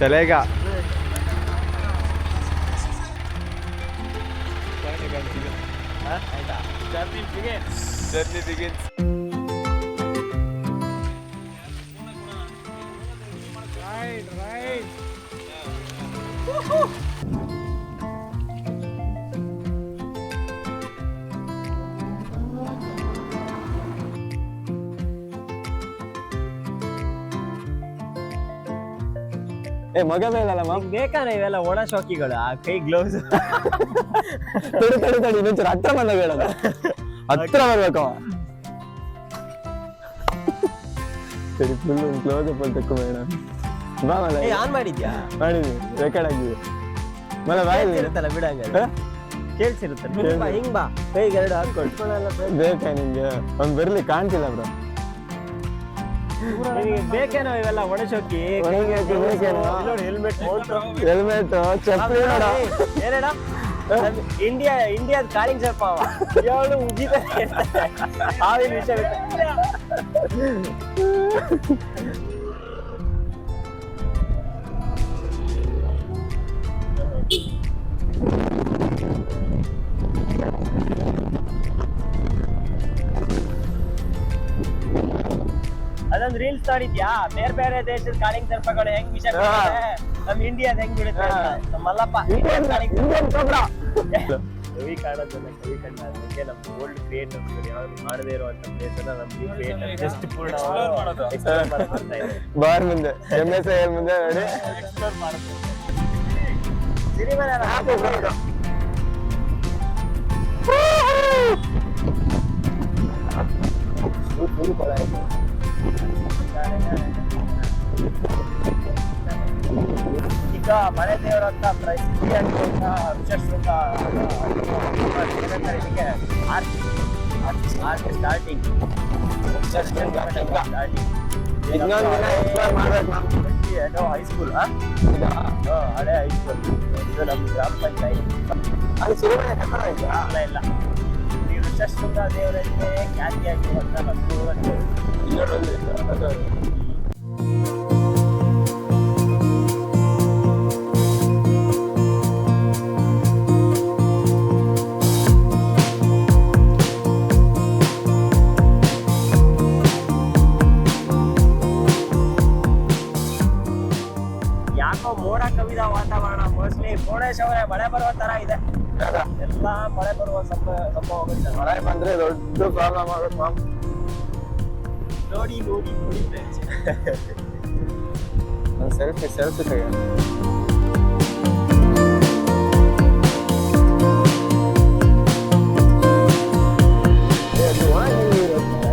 ಚಲೇಗ journey begins. ಮಗ ಬೇಡಲ್ಲ ಬೇಕಾದ್ರೆ ಇವೆಲ್ಲ ಒಣ ಶೋಕಿಗಳು ಆ ಕೈ ಗ್ಲೌಸ್ ತಡಿ ಇನ್ನೊಂಚೂರು ಹತ್ರ ಬಂದಾಗ ಹೇಳೋದು, ಹತ್ರ ಬರ್ಬೇಕು. ಸರಿ ಫುಲ್ ಕ್ಲೋಸ್ ಅಪ್ ಅಂತ ಮೇಡ ಆನ್ ಮಾಡಿದ್ಯಾ? ಮಾಡಿದ್ವಿ, ರೆಕಾರ್ಡ್ ಆಗಿದೆ. ಮಲ ಇರುತ್ತಲ್ಲ ಬಿಡಂಗ ಕೇಳ್ಸಿರುತ್ತೆ. ಹಿಂಗ್ ಬಾ ಕೈಗೆ ಎರಡು ಹಾಕೊಂಡು ಬೇಕಾ ನಿಂಗೆ? ಅವ್ನು ಬರ್ಲಿ ಕಾಣ್ತಿಲ್ಲ ಬ್ರೋ. ಬೇಕೇನೋ ಇವೆಲ್ಲ ಒಣಶೋಕಿ? ಹೆಲ್ಮೆಟ್ ಚಪ್ಪಲಿ ಏನೇಡ ಇಂಡಿಯಾದ ಕಾಲಿಂಗ್ ಸ್ವಲ್ಪ ಅವಳು ಉಗಿತಾರೆ ಆವಿನ ವಿಷಯ. ಅದೊಂದು ರೀಲ್ಸ್ ನೋಡಿದ್ಯಾ? ಬೇರೆ ಬೇರೆ ದೇಶದ ಕಾಳಿಂಗ್ ಸರ್ಪಗಳು ಹೆಂಗ್ ವಿಷ ಬೀಳುತ್ತೆ, ನಮ್ ಇಂಡಿಯಾದ ಹೆಂಗ್ ಬಿಡುತ್ತೆ ಅಂತ. ನಮ್ಮ ಮಲ್ಲಪ್ಪ ಕವಿ ಕಾಣೋದನ್ನ ಕವಿ ಕಂಡ ಅದಕ್ಕೆ ನಮ್ಮ ಓಲ್ಡ್ ಕ್ರಿಯೇಟರ್ಸ್ ಯಾವ್ದು ಮಾಡದೇ ಇರುವಂತ ಪ್ಲೇಸ್ ಅನ್ನ ನಮ್ ಕ್ರಿಯೇಟರ್ ಜಸ್ಟ್ ಪೂರ್ಣ ಎಕ್ಸ್ಪ್ಲೋರ್ ಮಾಡ್ತಾ ಇದ್ದಾರೆ. ಬಾರ್ ಮುಂದೆ MSI ಮುಂದೆ ನೋಡಿ ಎಕ್ಸ್ಪ್ಲೋರ್ ಮಾಡ್ತಾರೆ. ಸಿನಿಮಾನ ಹಾಕೋದು ಈಗ ಮಳೆ ದೇವರ ಅಂತ ಪ್ರಸಿದ್ಧಿ ಅಂತ ಋಷಶೃಂಗ ಸ್ಟಾರ್ಟಿಂಗ್ ಹೈಸ್ಕೂಲ್ ಹಳೆ ಹೈಸ್ಕೂಲ್ ಇದು ನಮ್ಮ ಗ್ರಾಮ ಪಂಚಾಯತ್ ಇಲ್ಲ ಈ ಋಷಶೃಂಗ ದೇವರಲ್ಲಿ ಖ್ಯಾತಿಯಾಗಿರುವಂತ ನಮ್ಮೂರಲ್ಲಿ ಯಾಕೋ ಮೋಡ ಕವಿದ ವಾತಾವರಣ. ಮೋಸ್ಟ್ಲಿ ಭುವನೇಶ್ವರ ಮಳೆ ಬರುವ ತರ ಇದೆ. ಎಲ್ಲ ಮಳೆ ಬರುವ ಸಂಭವ. ಮಳೆ ಬಂದ್ರೆ ದೊಡ್ಡ ಪ್ರಾಬ್ಲಮ್ ಆಗುತ್ತೆ ಮಾಮ್. ನೋಡಿ ಸೆಲ್ಫಿ ತೆಗೆ.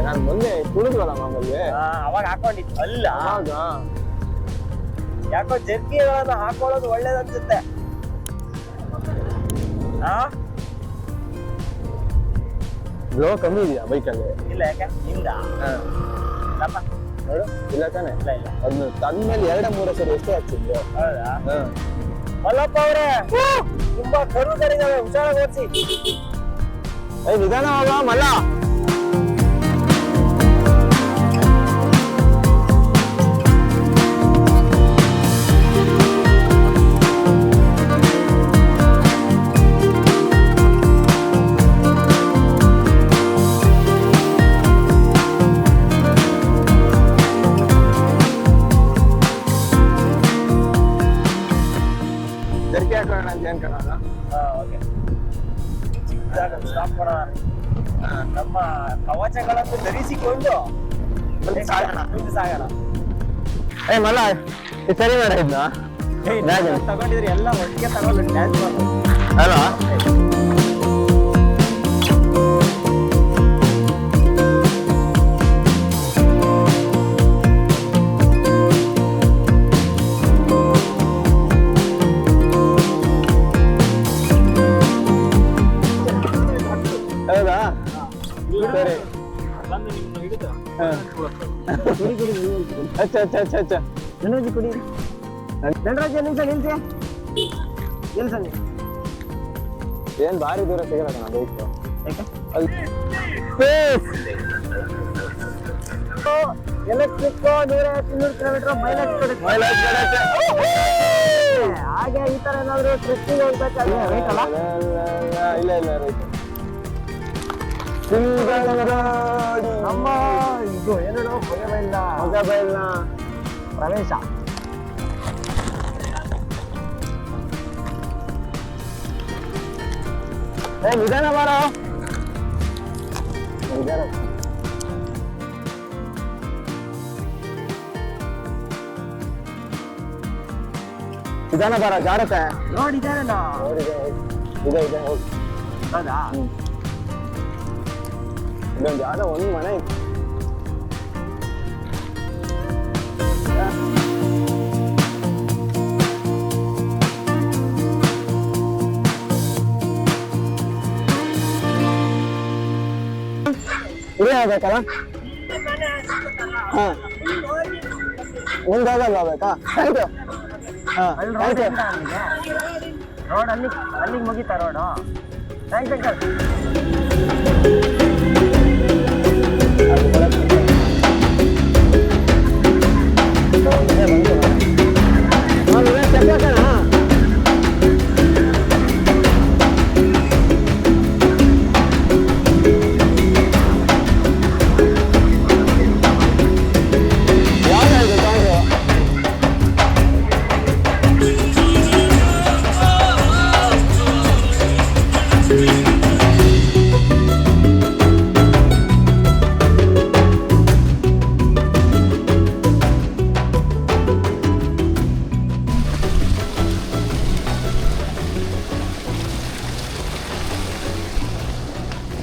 ನಾನು ಮೊನ್ನೆ ಕುಡಿದ್ವಲ್ಲ ಮಾಮೂಲಿ, ಅವಾಗ ಹಾಕೊಂಡಿತ್ತು ಅಲ್ಲ. ಯಾಕೋ ಜರ್ಕಿಗಳನ್ನ ಹಾಕೊಳ್ಳೋದು ಒಳ್ಳೇದನ್ಸುತ್ತೆ. ಗ್ಲೋ ಕಮ್ಮಿ ಇದೆಯಾ ಬೈಕಲ್ಲಿ? ಇಲ್ಲ, ಯಾಕೆ ನಿಂದ ನೋಡು. ಇಲ್ಲ ತಾನೆ? ಇಲ್ಲ ಅದನ್ನ ತಂದ್ಮೇಲೆ 2-3 ಸರಿ ಎಷ್ಟೇ ಹಚ್ಚಿದ್ದು. ಹೌದಾ? ಮಲ್ಲಪ್ಪ ಅವ್ರೆ ತುಂಬಾ ಕರುಗಳಿದಾವೆ, ಹುಷಾರಾಗಿ ಓಡಿಸಿ. ನಿಧಾನವಾಗ ಮಲ್ಲ. ನಮ್ಮ ಕವಚಗಳನ್ನು ಧರಿಸಿಕೊಂಡು ಸಾಗೋಣ. ಮಲ್ಲ ಸರಿ ಮಾಡ ತಗೊಂಡಿದ್ರೆ ಎಲ್ಲ ಒಟ್ಟಿಗೆ ತಗೊಂಡು ಡ್ಯಾನ್ಸ್ ಮಾಡ್ಬೋದು ಅಲ್ಲ? ಹೌದಾ? ಸರಿ ಬಂದು ನಿಮ್ಮನ್ನು ಹಿಡಿದು ಅಚ್ಚ ಧನರಾಜ್ ಕುಡಿ. ಧನರಾಜ್ ನಿಲ್ಸಿ ಏನ್ ಭಾರಿ ದೂರ ಸಿಗಲ್ಲ ಕಣ ಬೈಕ್. ಎಲೆಕ್ಟ್ರಿಕ್ 150-200 ಕಿಲೋಮೀಟರ್ ಮೈಲೇಜ್ ಕೊಡುತ್ತೆ. ಹಾಗೆ ಈ ತರ ಏನಾದ್ರು ಟ್ರೆಕ್ಕಿಂಗ್ ಹೋಗ್ಬೇಕಾದ್ರೆ ರೈಟ್ ಅಲ್ಲ? ಇಲ್ಲ ರೈಟ್. ಸಿಂಗಲ್ ನಮ್ಮ ಇದು ಏನು ಮೊಗಬೈಲ್ನ ಪ್ರವೇಶ. ನಿಧಾನ ಬಾರ. ನಿಧಾನ ಬಾರ, ಜಾರತ್ತೆ. ನೋಡಿದಾರಲ್ಲ. ಇದೆ ಹೋಗಿ. ಹೌದಾ? ಇಲ್ಲೊಂದು ಯಾವ್ದೋ ಒಂದು ಮನೆ ಇತ್ತು. ಇದೇ ಆಗ್ಬೇಕಲ್ಲ? ಹಾಂ ಮುಂದೆ ಹೋಗಲ್ವಾ ಬೇಕಾ? Thank you. ಹಾಂ ಥ್ಯಾಂಕ್ ಯು. ರೋಡ್ ಅಲ್ಲಿಗೆ ಮುಗಿತಾ ರೋಡು? Thank you sir.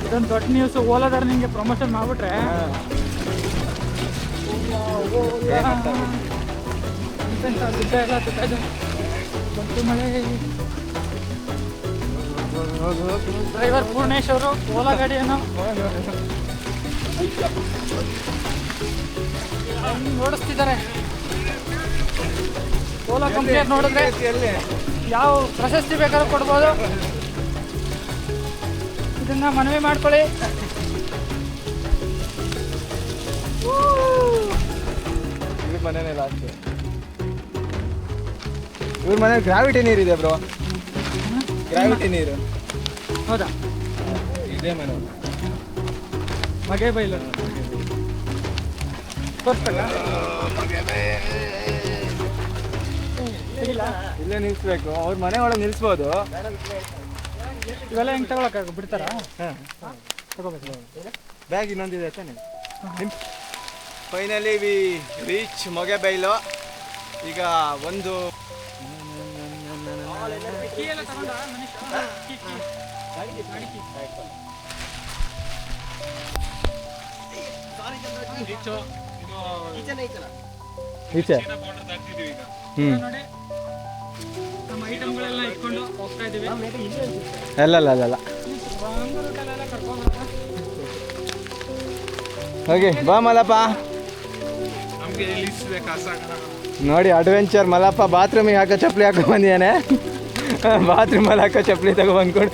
ಇದೊಂದು ದೊಡ್ಡ ನ್ಯೂಸ್. ಓಲಾದಾರ ನಿಂಗೆ ಪ್ರಮೋಷನ್ ಮಾಡ್ಬಿಟ್ರೆ ಮಳೆ. ಡ್ರೈವರ್ ಪೂರ್ಣೇಶ್ ಅವರು ಓಲಾ ಗಾಡಿಯನ್ನು ಓಡಿಸ್ತಿದ್ದಾರೆ. ಓಲಾ ಕಂಪ್ನಿಯವ್ರು ನೋಡಿದ್ರೆ ಯಾವ ಪ್ರಶಸ್ತಿ ಬೇಕಾದ್ರೂ ಕೊಡ್ಬೋದು. ಇದನ್ನ ಮನವಿ ಮಾಡ್ಕೊಳ್ಳಿ. ಇವ್ರ ಮನೇನೆ ಲಾಸ್ಟ್. ಇವ್ರ ಮನೆ ಗ್ರಾವಿಟಿ ನೀರಿದೆ ಬ್ರೋ. ಗ್ರಾವಿಟಿ ನೀರು. ಹೌದಾ? ಇದೇ ಮನೆ. ಮಗೇಬೈಲು ಇಲ್ಲೇ ನಿಲ್ಸ್ಬೇಕು. ಅವ್ರ ಮನೆ ಒಳಗೆ ನಿಲ್ಸ್ಬೋದು. ಇವೆಲ್ಲ ಹೆಂಗೆ ತಗೊಳಕ್ಕಾಗ ಬಿಡ್ತಾರಾ? ತಗೋಬೇಕು. ಬ್ಯಾಗ್ ಇನ್ನೊಂದಿದೆ ತಾನೆ. ಫೈನಲಿ ವಿ ರೀಚ್ ಮೊಗಬೈಲು. ಈಗ ಒಂದು ಈಚೆ ನೋಡಿ ನಮ್ಮ ಐಟಮ್ಗಳೆಲ್ಲ ಇಟ್ಕೊಂಡು ಹೋಗ್ತಾ ಇದೀವಿ. ಅಲ್ಲ ಹೋಗಿ ಬಾ ಮಲಪ್ಪ. ನೋಡಿ ಅಡ್ವೆಂಚರ್ ಮಲಪ್ಪ ಬಾತ್ರೂಮಿಗೆ ಹಾಕೋ ಚಪ್ಪಲಿ ಹಾಕೋ ಬಂದಿದ್ದಾನೆ. ಬಾತ್ರೂಮಲ್ಲಿ ಹಾಕೋ ಚಪ್ಪಲಿ ತಗೋ ಬಂದ್ಕೊಂಡು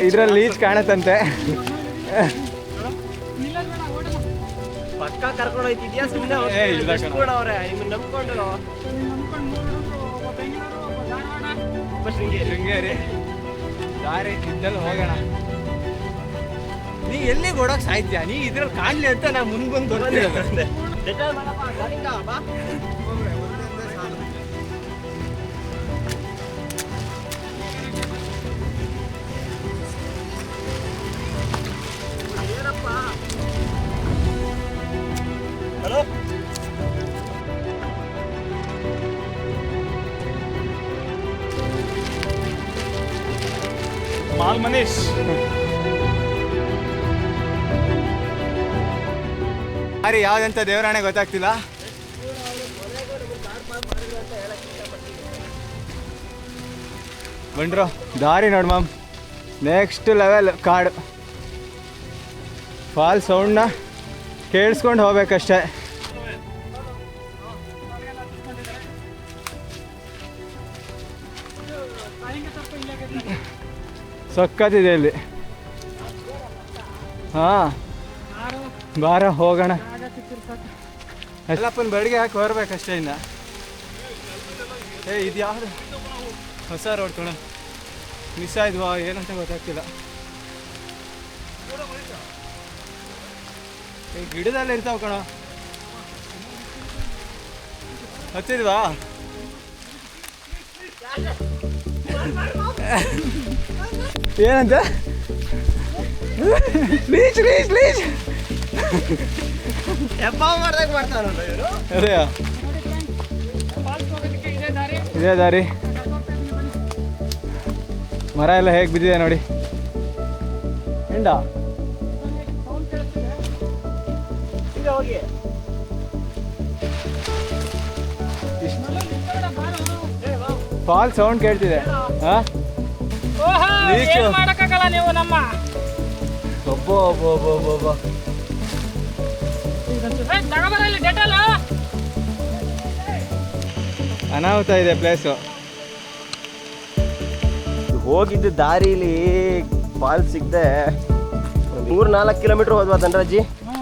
ಇದ್ರಲ್ಲಿ ಲೀಚ್ ಕಾಣತ್ತಂತೆ. ಪಕ್ಕ ಕರ್ಕೊಂಡು ಹೋಯ್ತಿದ್ಯಾ? ಸುಮ್ಮನೆ ನಂಬ್ಕೊಂಡು ಶೃಂಗೇರಿ ದಾರಿ ಇದ್ದಲ್ಲಿ ಹೋಗೋಣ. ನೀ ಎಲ್ಲಿಗೆ ಓಡೋಕೆ ಸಾಯ್ತೀಯ? ನೀ ಇದ್ರಲ್ಲಿ ಕಾಣಲಿ ಅಂತ ನಾ ಮುಂದೆ ಬರ್ತೀನಿ. Hello mall Manish. ದಾರಿ ಯಾವ್ದಂತ ದೇವರಾಣೆ ಗೊತ್ತಾಗ್ತಿಲ್ಲ. ಬಂಡ್ರೋ ದಾರಿ ನೋಡ್ ಮ್ಯಾಮ್. ನೆಕ್ಸ್ಟ್ ಲೆವೆಲ್ ಕಾಡು. ಫಾಲ್ ಸೌಂಡ್ನ ಕೇಳಿಸ್ಕೊಂಡು ಹೋಗ್ಬೇಕಷ್ಟೇ. ಸಕ್ಕತ್ತಿದೆ ಇಲ್ಲಿ. ಹಾಂ ಬಾರ ಹೋಗೋಣ. ಅಲ್ಲಪ್ಪನ ಬಡಿಗೆ ಹಾಕಿ ಹೊರಬೇಕಷ್ಟೇ ಇನ್ನ. ಇದು ಯಾವುದು ಹೊಸ ರೋಡ್ ಕಣ, ಮಿಸ್ ಆಯ್ದ್ವಾ ಏನಂತ ಗೊತ್ತಾಗ್ತಿಲ್ಲ. ಗಿಡದಲ್ಲೇ ಇರ್ತಾವ ಕಣ, ಹತ್ತಿದ್ವಾ? ಏನಂತ? ಪ್ಲೀಸ್ ಪ್ಲೀಸ್ ಪ್ಲೀಸ್ ಅದೇ ಇದೇ ದಾರಿ. ಮರ ಎಲ್ಲ ಹೇಗೆ ಬಿದ್ದಿದೆ ನೋಡಿ. ಎಂಡ ಫಾಲ್ ಸೌಂಡ್ ಕೇಳ್ತಿದೆ. ಮಾಡಕ್ಕಾಗಲ್ಲ ನೀವು ನಮ್ಮ ಅನಾಹುತ ಇದೆ ಪ್ಲೇಸು. ಹೋಗಿದ್ದು ದಾರಿಲಿ ಫಾಲ್ಸ್ ಸಿಗದೆ 3-4 ಕಿಲೋಮೀಟರ್ ಹೋದ್ವಾ ಧನರಾಜಿ.